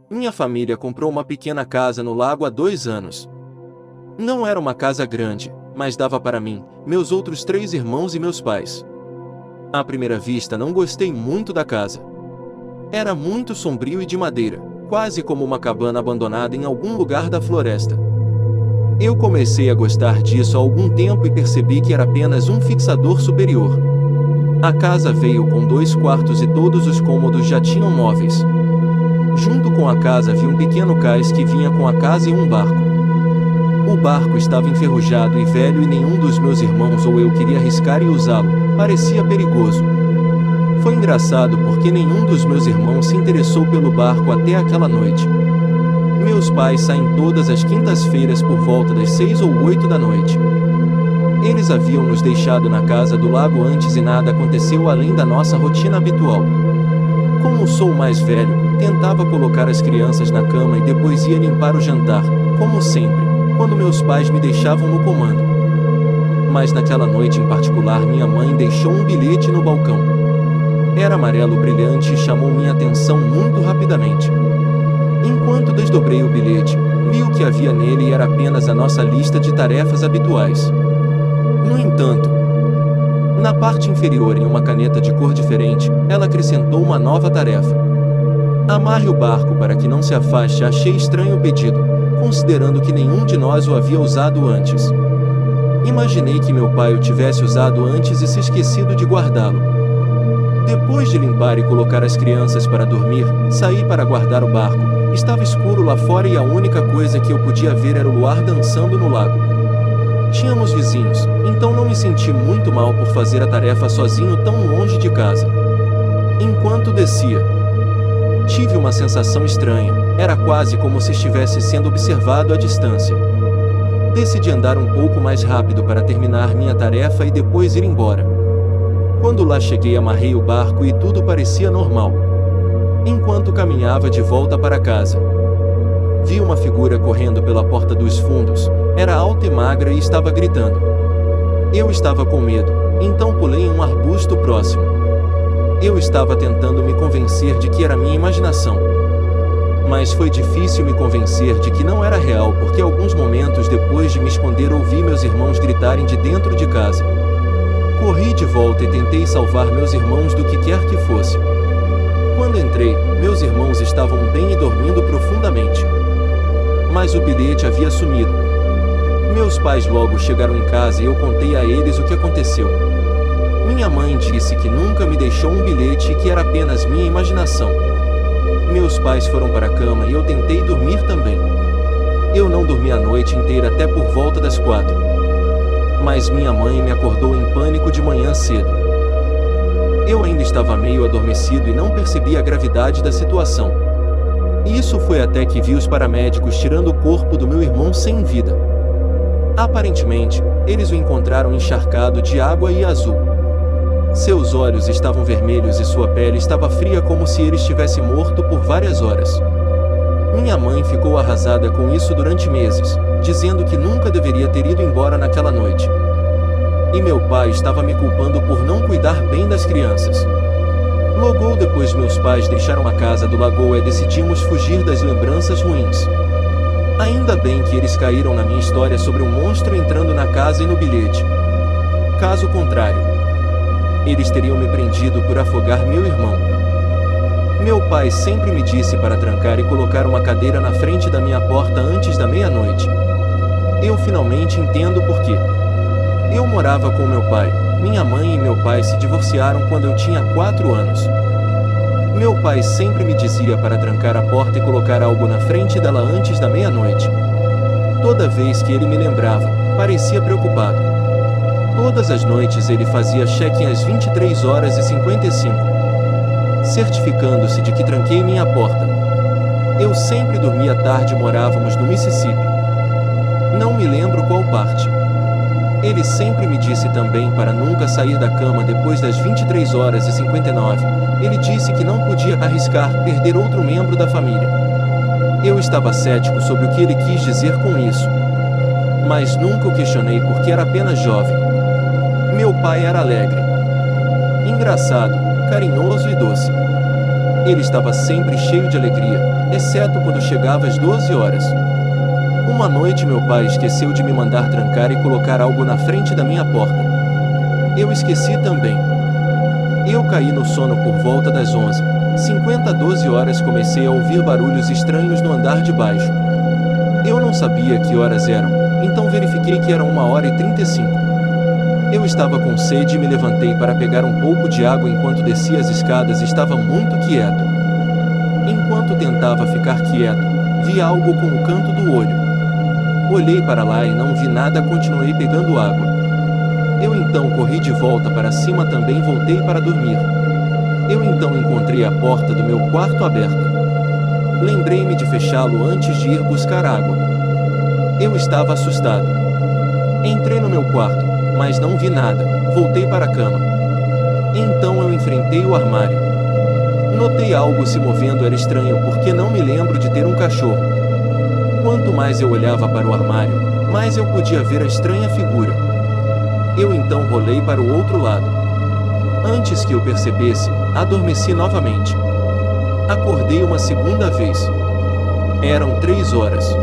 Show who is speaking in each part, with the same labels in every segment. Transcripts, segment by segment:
Speaker 1: Minha família comprou uma pequena casa no lago há 2 anos. Não era uma casa grande, mas dava para mim, meus outros 3 irmãos e meus pais. À primeira vista não gostei muito da casa. Era muito sombrio e de madeira, quase como uma cabana abandonada em algum lugar da floresta. Eu comecei a gostar disso há algum tempo e percebi que era apenas um fixador superior. A casa veio com 2 quartos e todos os cômodos já tinham móveis. Junto com a casa havia um pequeno cais que vinha com a casa e um barco. O barco estava enferrujado e velho e nenhum dos meus irmãos ou eu queria arriscar e usá-lo, parecia perigoso. Foi engraçado porque nenhum dos meus irmãos se interessou pelo barco até aquela noite. Meus pais saem todas as quintas-feiras por volta das 6 ou 8 da noite. Eles haviam nos deixado na casa do lago antes e nada aconteceu além da nossa rotina habitual. Como sou o mais velho, tentava colocar as crianças na cama e depois ia limpar o jantar, como sempre, quando meus pais me deixavam no comando. Mas naquela noite em particular minha mãe deixou um bilhete no balcão. Era amarelo brilhante e chamou minha atenção muito rapidamente. Enquanto desdobrei o bilhete, vi o que havia nele e era apenas a nossa lista de tarefas habituais. No entanto, na parte inferior em uma caneta de cor diferente, ela acrescentou uma nova tarefa. Amarre o barco para que não se afaste. Achei estranho o pedido, considerando que nenhum de nós o havia usado antes. Imaginei que meu pai o tivesse usado antes e se esquecido de guardá-lo. Depois de limpar e colocar as crianças para dormir, saí para guardar o barco. Estava escuro lá fora e a única coisa que eu podia ver era o luar dançando no lago. Tínhamos vizinhos, então não me senti muito mal por fazer a tarefa sozinho tão longe de casa. Enquanto descia, tive uma sensação estranha, era quase como se estivesse sendo observado à distância. Decidi andar um pouco mais rápido para terminar minha tarefa e depois ir embora. Quando lá cheguei, amarrei o barco e tudo parecia normal. Enquanto caminhava de volta para casa, vi uma figura correndo pela porta dos fundos, era alta e magra e estava gritando. Eu estava com medo, então pulei em um arbusto próximo. Eu estava tentando me convencer de que era minha imaginação. Mas foi difícil me convencer de que não era real porque alguns momentos depois de me esconder ouvi meus irmãos gritarem de dentro de casa. Corri de volta e tentei salvar meus irmãos do que quer que fosse. Quando entrei, meus irmãos estavam bem e dormindo profundamente. Mas o bilhete havia sumido. Meus pais logo chegaram em casa e eu contei a eles o que aconteceu. Minha mãe disse que nunca me deixou um bilhete e que era apenas minha imaginação. Meus pais foram para a cama e eu tentei dormir também. Eu não dormi a noite inteira até por volta das 4. Mas minha mãe me acordou em pânico de manhã cedo. Eu ainda estava meio adormecido e não percebi a gravidade da situação. Isso foi até que vi os paramédicos tirando o corpo do meu irmão sem vida. Aparentemente, eles o encontraram encharcado de água e azul. Seus olhos estavam vermelhos e sua pele estava fria como se ele estivesse morto por várias horas. Minha mãe ficou arrasada com isso durante meses, dizendo que nunca deveria ter ido embora naquela noite. E meu pai estava me culpando por não cuidar bem das crianças. Logo depois meus pais deixaram a casa do lago e decidimos fugir das lembranças ruins. Ainda bem que eles caíram na minha história sobre um monstro entrando na casa e no bilhete. Caso contrário, eles teriam me prendido por afogar meu irmão. Meu pai sempre me disse para trancar e colocar uma cadeira na frente da minha porta antes da meia-noite. Eu finalmente entendo por quê. Eu morava com meu pai. Minha mãe e meu pai se divorciaram quando eu tinha 4 anos. Meu pai sempre me dizia para trancar a porta e colocar algo na frente dela antes da meia-noite. Toda vez que ele me lembrava, parecia preocupado. Todas as noites ele fazia check-in às 23h55, certificando-se de que tranquei minha porta. Eu sempre dormia tarde e morávamos no Mississippi. Não me lembro qual parte. Ele sempre me disse também para nunca sair da cama depois das 23h59. Ele disse que não podia arriscar perder outro membro da família. Eu estava cético sobre o que ele quis dizer com isso. Mas nunca o questionei porque era apenas jovem. Meu pai era alegre, engraçado, carinhoso e doce. Ele estava sempre cheio de alegria, exceto quando chegava às 12 horas. Uma noite meu pai esqueceu de me mandar trancar e colocar algo na frente da minha porta. Eu esqueci também. Eu caí no sono por volta das 11h50 às 12 horas comecei a ouvir barulhos estranhos no andar de baixo. Eu não sabia que horas eram, então verifiquei que eram 1h35. Eu estava com sede e me levantei para pegar um pouco de água enquanto descia as escadas e estava muito quieto. Enquanto tentava ficar quieto, vi algo com o canto do olho. Olhei para lá e não vi nada, continuei pegando água. Eu então corri de volta para cima, também voltei para dormir. Eu então encontrei a porta do meu quarto aberta. Lembrei-me de fechá-lo antes de ir buscar água. Eu estava assustado. Entrei no meu quarto, mas não vi nada, voltei para a cama. Então eu enfrentei o armário. Notei algo se movendo, era estranho porque não me lembro de ter um cachorro. Quanto mais eu olhava para o armário, mais eu podia ver a estranha figura. Eu então rolei para o outro lado. Antes que eu percebesse, adormeci novamente. Acordei uma segunda vez. Eram 3 horas.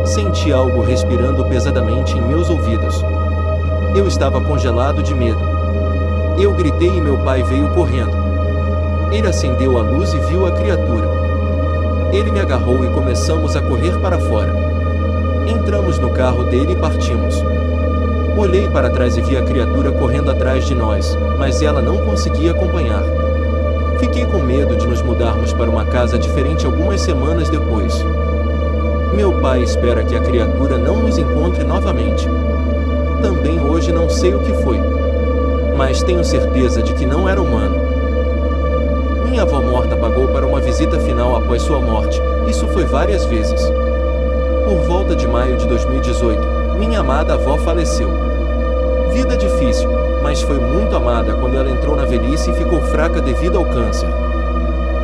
Speaker 1: Senti algo respirando pesadamente em meus ouvidos. Eu estava congelado de medo. Eu gritei e meu pai veio correndo. Ele acendeu a luz e viu a criatura. Ele me agarrou e começamos a correr para fora. Entramos no carro dele e partimos. Olhei para trás e vi a criatura correndo atrás de nós, mas ela não conseguia acompanhar. Fiquei com medo de nos mudarmos para uma casa diferente algumas semanas depois. Meu pai espera que a criatura não nos encontre novamente. Também hoje não sei o que foi, mas tenho certeza de que não era humano. Minha avó morta pagou para uma visita final após sua morte, isso foi várias vezes. Por volta de maio de 2018, minha amada avó faleceu. Vida difícil, mas foi muito amada quando ela entrou na velhice e ficou fraca devido ao câncer.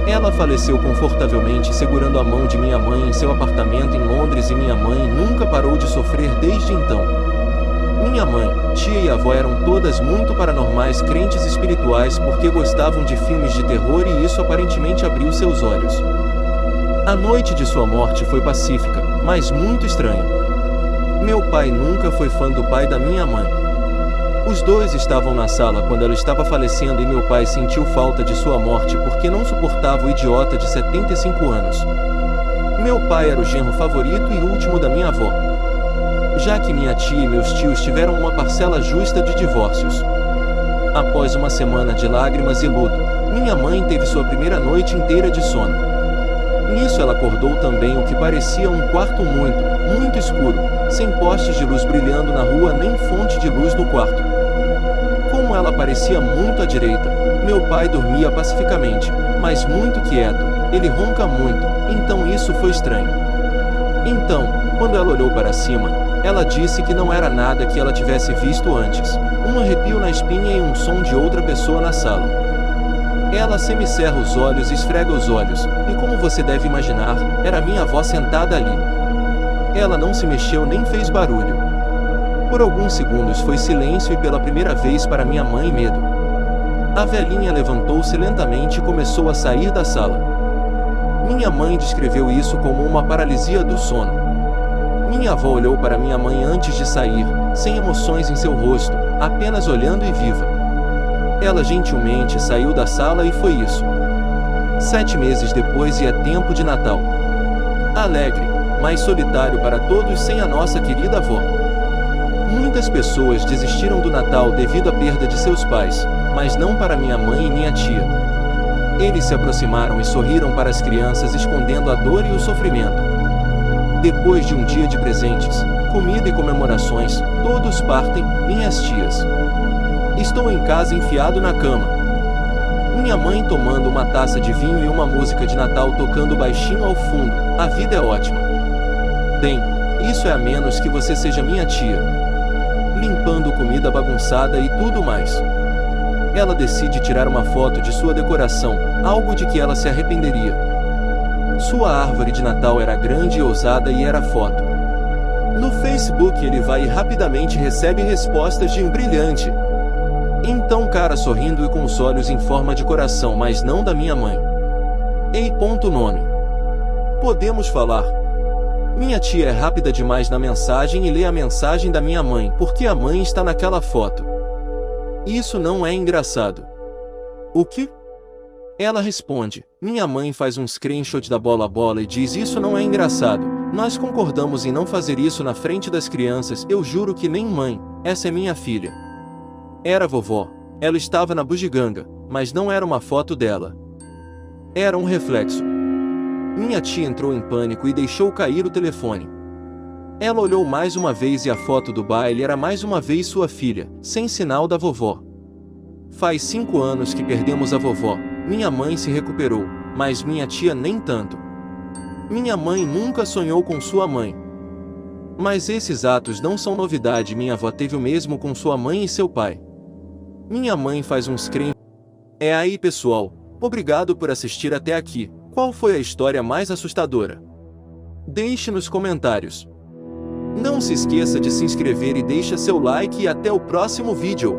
Speaker 1: Ela faleceu confortavelmente segurando a mão de minha mãe em seu apartamento em Londres e minha mãe nunca parou de sofrer desde então. Minha mãe, tia e avó eram todas muito paranormais, crentes espirituais porque gostavam de filmes de terror e isso aparentemente abriu seus olhos. A noite de sua morte foi pacífica, mas muito estranha. Meu pai nunca foi fã do pai da minha mãe. Os dois estavam na sala quando ela estava falecendo e meu pai sentiu falta de sua morte porque não suportava o idiota de 75 anos. Meu pai era o genro favorito e último da minha avó, já que minha tia e meus tios tiveram uma parcela justa de divórcios. Após uma semana de lágrimas e luto, minha mãe teve sua primeira noite inteira de sono. Nisso ela acordou também o que parecia um quarto muito escuro, sem postes de luz brilhando na rua nem fonte de luz no quarto. Como ela parecia muito à direita, meu pai dormia pacificamente, mas muito quieto, ele ronca muito, então isso foi estranho. Então, quando ela olhou para cima, ela disse que não era nada que ela tivesse visto antes, um arrepio na espinha e um som de outra pessoa na sala. Ela semicerra os olhos e esfrega os olhos, e como você deve imaginar, era minha avó sentada ali. Ela não se mexeu nem fez barulho. Por alguns segundos foi silêncio e pela primeira vez para minha mãe medo. A velhinha levantou-se lentamente e começou a sair da sala. Minha mãe descreveu isso como uma paralisia do sono. Minha avó olhou para minha mãe antes de sair, sem emoções em seu rosto, apenas olhando e viva. Ela gentilmente saiu da sala e foi isso. 7 meses depois e é tempo de Natal. Alegre, mas solitário para todos sem a nossa querida avó. Muitas pessoas desistiram do Natal devido à perda de seus pais, mas não para minha mãe e minha tia. Eles se aproximaram e sorriram para as crianças escondendo a dor e o sofrimento. Depois de um dia de presentes, comida e comemorações, todos partem, minhas tias. Estou em casa enfiado na cama. Minha mãe tomando uma taça de vinho e uma música de Natal tocando baixinho ao fundo, a vida é ótima. Bem, isso é a menos que você seja minha tia. Limpando comida bagunçada e tudo mais. Ela decide tirar uma foto de sua decoração, algo de que ela se arrependeria. Sua árvore de Natal era grande e ousada e era foto. No Facebook ele vai e rapidamente recebe respostas de brilhante. Então cara sorrindo e com os olhos em forma de coração, mas não da minha mãe. Ei, ponto nono. Podemos falar. Minha tia é rápida demais na mensagem e lê a mensagem da minha mãe porque a mãe está naquela foto. Isso não é engraçado. O quê? Ela responde. Minha mãe faz um screenshot da bola e diz: isso não é engraçado. Nós concordamos em não fazer isso na frente das crianças. Eu juro que nem mãe, essa é minha filha. Era a vovó. Ela estava na bugiganga, mas não era uma foto dela. Era um reflexo. Minha tia entrou em pânico e deixou cair o telefone. Ela olhou mais uma vez e a foto do baile era mais uma vez sua filha, sem sinal da vovó. Faz 5 anos que perdemos a vovó. Minha mãe se recuperou, mas minha tia nem tanto. Minha mãe nunca sonhou com sua mãe. Mas esses atos não são novidade. Minha avó teve o mesmo com sua mãe e seu pai. Minha mãe faz uns crentes. É aí, pessoal. Obrigado por assistir até aqui. Qual foi a história mais assustadora? Deixe nos comentários. Não se esqueça de se inscrever e deixa seu like e até o próximo vídeo.